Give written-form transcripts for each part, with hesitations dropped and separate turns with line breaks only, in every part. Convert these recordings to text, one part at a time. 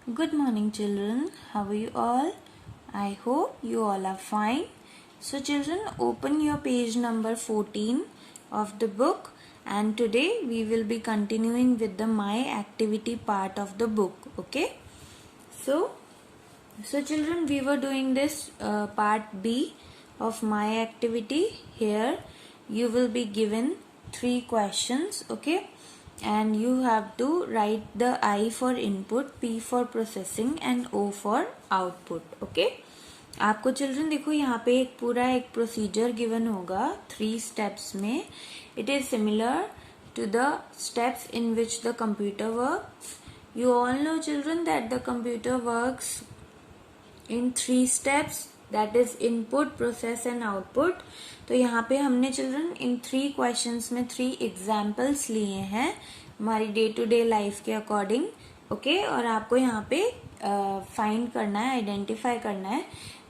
Good morning, children. How are you all? I hope you all are fine. So, children, open your page number 14 of the book, and today we will be continuing with the My Activity part of the book. Okay? So, children, we were doing this part B of My Activity. Here, you will be given 3 questions. Okay? And you have to write the I for input, P for processing and O for output. Okay? आपको children देखो यहाँ पे एक पूरा एक procedure given होगा 3 steps में. It is similar to the steps in which the computer works. You all know, children, that the computer works in 3 steps, that is input, process and output. तो यहाँ पे हमने चिल्ड्रन इन 3 क्वेश्चंस में 3 examples लिए हैं हमारी day to day life के according. Okay, और आपको यहाँ पे फाइंड करना है, आइडेंटिफाई करना है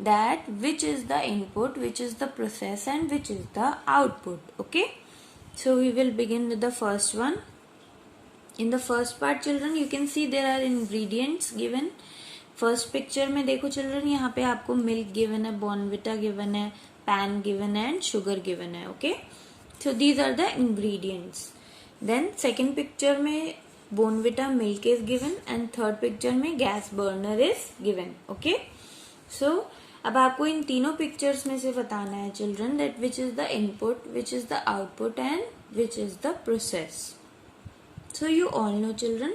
that which is the input, which is the process and which is the output. Okay, so we will begin with the first one. In the first part, children, you can see there are ingredients given. First picture में देखो children, यहाँ पे आपको milk given है, Bournvita given है, pan given है and sugar given है. Okay, so these are the ingredients. Then second picture में Bournvita milk is given and third picture में gas burner is given. Okay, so अब आपको इन तीनों पिक्चर्स में से बताना है children that which is the input, which is the output and which is the process. So you all know, children,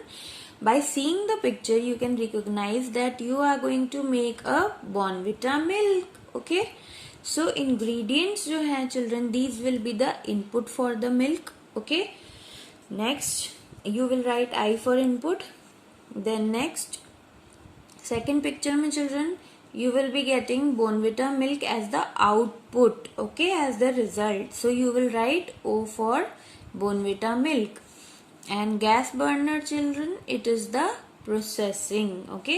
by seeing the picture you can recognize that you are going to make a Bournvita milk. Okay, so ingredients जो हैं children, these will be the input for the milk. Okay, next you will write I for input. Then next second picture में children you will be getting Bournvita milk as the output. Okay, as the result, so you will write O for Bournvita milk. And gas burner children, it is the processing. Okay,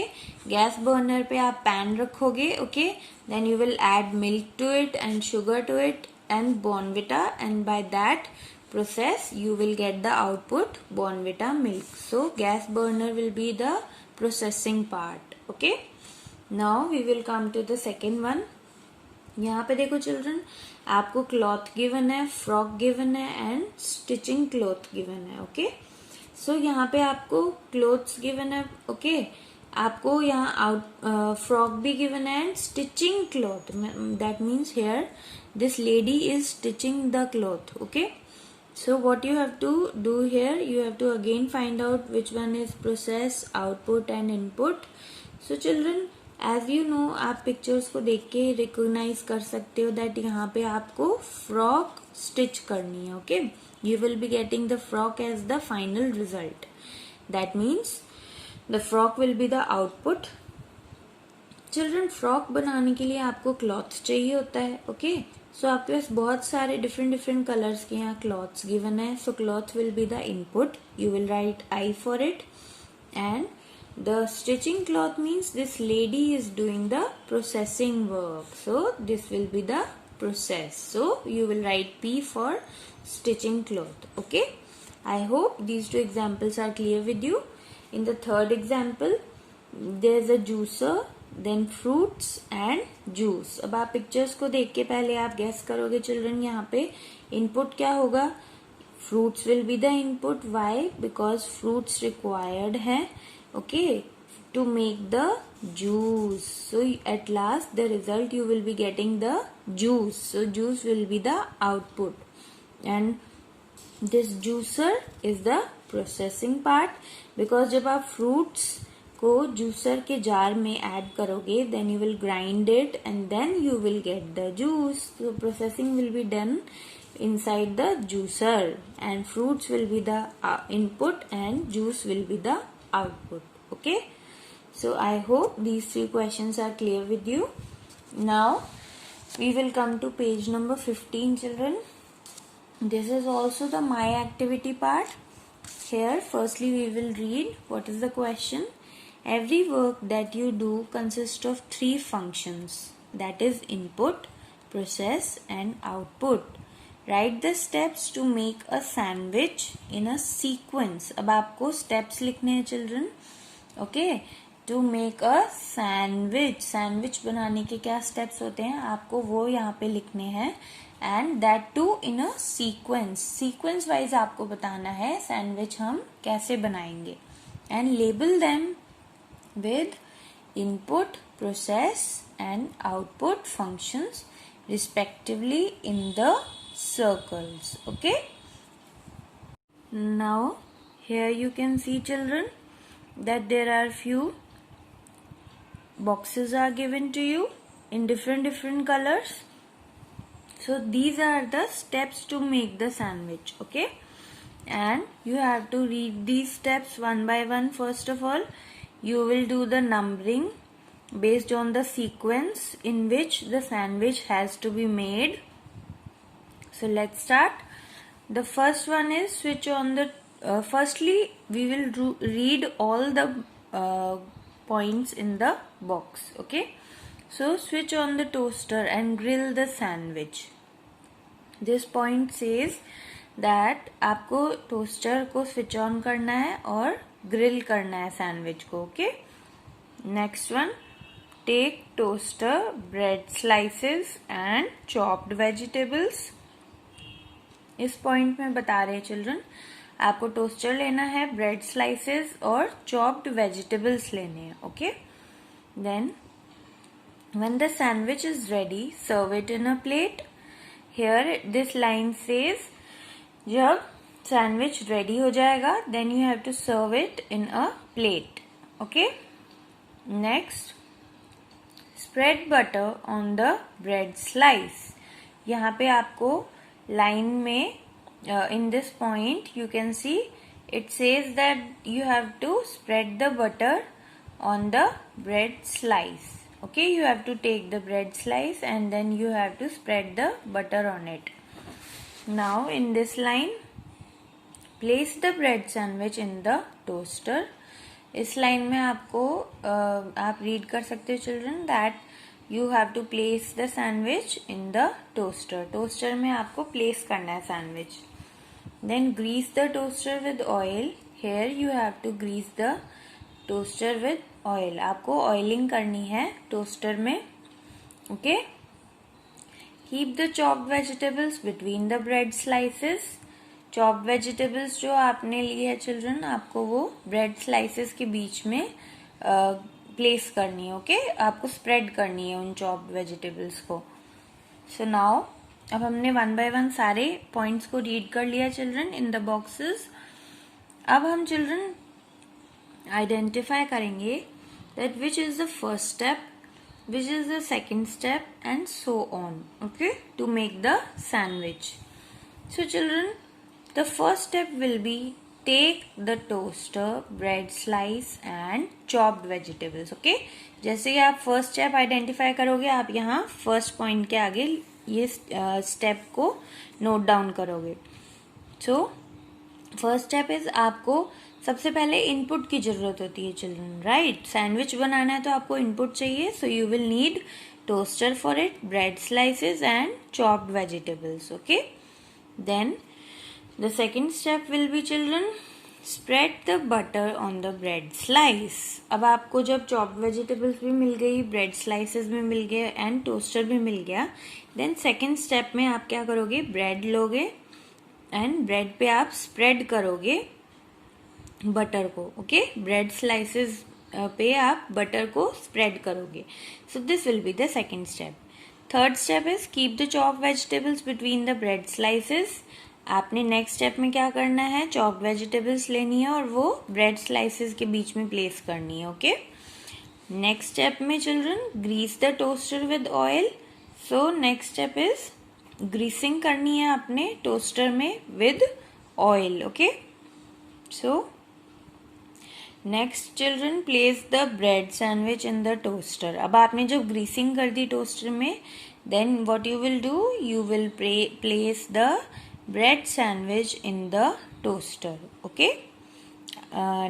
gas burner पे आप pan रखोगे. Okay, then you will add milk to it and sugar to it and Bournvita, and by that process you will get the output Bournvita milk. So gas burner will be the processing part. Okay, now we will come to the second one. यहाँ पे देखो children, आपको cloth given है, frock given है and stitching cloth given है. Okay, so यहाँ पे आपको क्लोथ्स गिवन है. ओके, आपको यहाँ आउट फ्रॉक भी गिवन है and stitching cloth. That means here this lady is stitching the cloth. Okay, so what you have to do here, you have to again find out which one is process, output and input. So children, as you know, आप pictures को देख के recognise कर सकते हो that यहाँ पे आपको फ्रॉक स्टिच करनी है. Okay, you will be getting the frock as the final result. That means the frock will be the output. Children, frock बनाने के लिए आपको क्लॉथ चाहिए होता है. ओके, सो आपके पास बहुत सारे डिफरेंट डिफरेंट कलर्स के यहाँ क्लॉथ्स गिवन है. So cloth will be the input. You will write I for it. And the stitching cloth means this lady is doing the processing work, so this will be the process. So you will write P for stitching cloth. Okay, I hope these two examples are clear with you. In the third example, there is a juicer, then fruits and juice. अब आप pictures को देख के पहले आप guess करोगे children, यहाँ पे इनपुट क्या होगा. Fruits will be the input. Why? Because fruits required है. Okay, to make the juice. So at last the result you will be getting the juice. So juice will be the output, and this juicer is the processing part, because जब आप fruits को juicer के jar में add करोगे then you will grind it and then you will get the juice. So processing will be done inside the juicer and fruits will be the input and juice will be the output. Okay, so I hope these 3 questions are clear with you. Now we will come to page number 15, children. This is also the my activity part. Here firstly we will read what is the question. Every work that you do consists of 3 functions, that is input, process and output. Write the steps to make a sandwich in a sequence. अब आपको steps लिखने हैं children. Okay, to make a sandwich. Sandwich बनाने के क्या steps होते हैं आपको वो यहाँ पे लिखने हैं, and that too in a sequence wise आपको बताना है सैंडविच हम कैसे बनाएंगे, and label them with input, process and output functions respectively in the circles. Okay, now here you can see children that there are few boxes are given to you in different colors. So these are the steps to make the sandwich. Okay, and you have to read these steps one by one. First of all, you will do the numbering based on the sequence in which the sandwich has to be made. So let's start. The first one is switch on the firstly we will read all the points in the box. Okay, so switch on the toaster and grill the sandwich. This point says that आपको toaster को switch on करना है और grill करना है sandwich को. Okay, next one, take toaster, bread slices and chopped vegetables. इस point में बता रहे हैं चिल्ड्रन आपको टोस्टर लेना है, ब्रेड स्लाइसेस और चॉप्ड वेजिटेबल्स लेने हैं. Okay, then when the sandwich is ready serve it in a plate. Here this line says जब सैंडविच रेडी हो जाएगा then you have to serve it in a plate. Okay, next, spread butter on the bread slice. यहाँ पे आपको line में in this point you can see it says that you have to spread the butter on the bread slice. Okay, you have to take the bread slice and then you have to spread the butter on it. Now in this line, place the bread sandwich in the toaster. इस line में आपको आप read कर सकते हो children that you have to place the sandwich in the toaster. Toaster में आपको place करना है sandwich. Then grease the toaster with oil. Here you have to grease the toaster with oil. आपको ऑयलिंग करनी है टोस्टर में. Okay, keep the chopped vegetables between the bread slices. Chopped vegetables जो आपने लिए है चिल्ड्रन आपको वो ब्रेड स्लाइसेस के बीच में प्लेस करनी है. ओके, आपको स्प्रेड करनी है उन चॉप्ड वेजिटेबल्स को. सो नाउ अब हमने वन बाय वन सारे पॉइंट्स को रीड कर लिया चिल्ड्रन इन द बॉक्सेस. अब हम चिल्ड्रन आइडेंटिफाई करेंगे that which is the first step, which is the second step and so on. Okay, to make the sandwich. So children, the first step will be take the toaster, bread slice and chopped vegetables. Okay, जैसे ही आप first step identify करोगे आप यहाँ first point के आगे ये step को note down करोगे. सो फर्स्ट स्टेप इज आपको सबसे पहले इनपुट की जरूरत होती है चिल्ड्रन, राइट. सैंडविच बनाना है तो आपको इनपुट चाहिए. So you will need toaster for it, bread slices and chopped vegetables. Okay, then the second step will be children spread the butter on the bread slice. अब आपको जब chopped vegetables भी मिल गई, bread slices भी मिल गए and toaster भी मिल गया, then second step में आप क्या करोगे, ब्रेड लोगे एंड ब्रेड पे आप स्प्रेड करोगे बटर को. ओके, ब्रेड स्लाइसेस पे आप बटर को स्प्रेड करोगे. So this will be the second step. Third step is keep the chopped vegetables between the bread slices. आपने नेक्स्ट स्टेप में क्या करना है, चॉप्ड वेजिटेबल्स लेनी है और वो ब्रेड स्लाइसेस के बीच में प्लेस करनी है. ओके, नेक्स्ट स्टेप में children grease the toaster with oil. So next step is greasing करनी है आपने टोस्टर में with oil. Okay, so next children place the bread sandwich in the toaster. अब आपने जब ग्रीसिंग कर दी टोस्टर में then what you will do, you will place the bread sandwich in the toaster. Okay,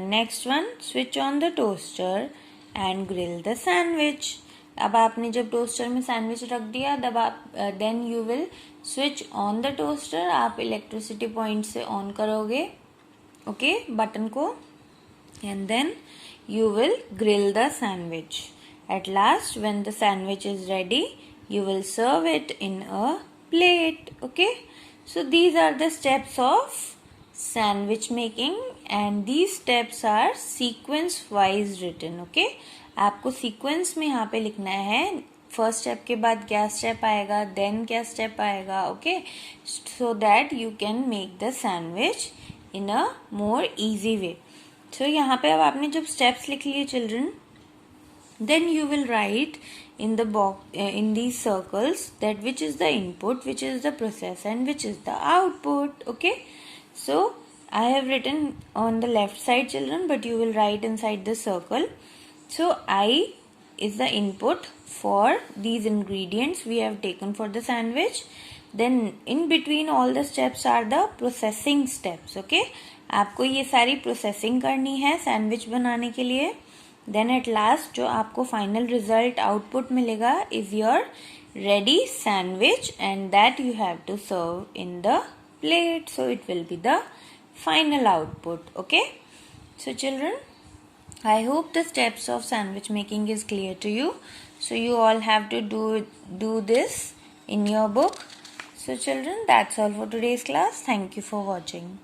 next one, switch on the toaster and grill the sandwich. अब आपने जब toaster में सैंडविच रख दिया तब आप then you will switch on the toaster. आप electricity point से ऑन करोगे ओके बटन को and then you will grill the sandwich. At last, when the sandwich is ready, you will serve it in a plate. Okay, so these are the steps of sandwich making, and these steps are sequence wise written. Okay, आपको sequence में यहाँ पे लिखना है, first step के बाद क्या step आएगा, देन क्या स्टेप आएगा. Okay, so that you can make the sandwich in a more easy way. So यहाँ पे अब आपने जब स्टेप्स लिख लिए children, then you will write in the box in these circles that which is the input, which is the process, and which is the output. Okay, so I have written on the left side children, but you will write inside the circle. So I is the input for these ingredients we have taken for the sandwich. Then in between all the steps are the processing steps. Okay, आपको ये सारी processing करनी है sandwich बनाने के लिए. Then at last जो आपको final result output मिलेगा is your ready sandwich, and that you have to serve in the plate. So it will be the final output. Okay, so children, I hope the steps of sandwich making is clear to you. So you all have to do this in your book. So children, that's all for today's class. Thank you for watching.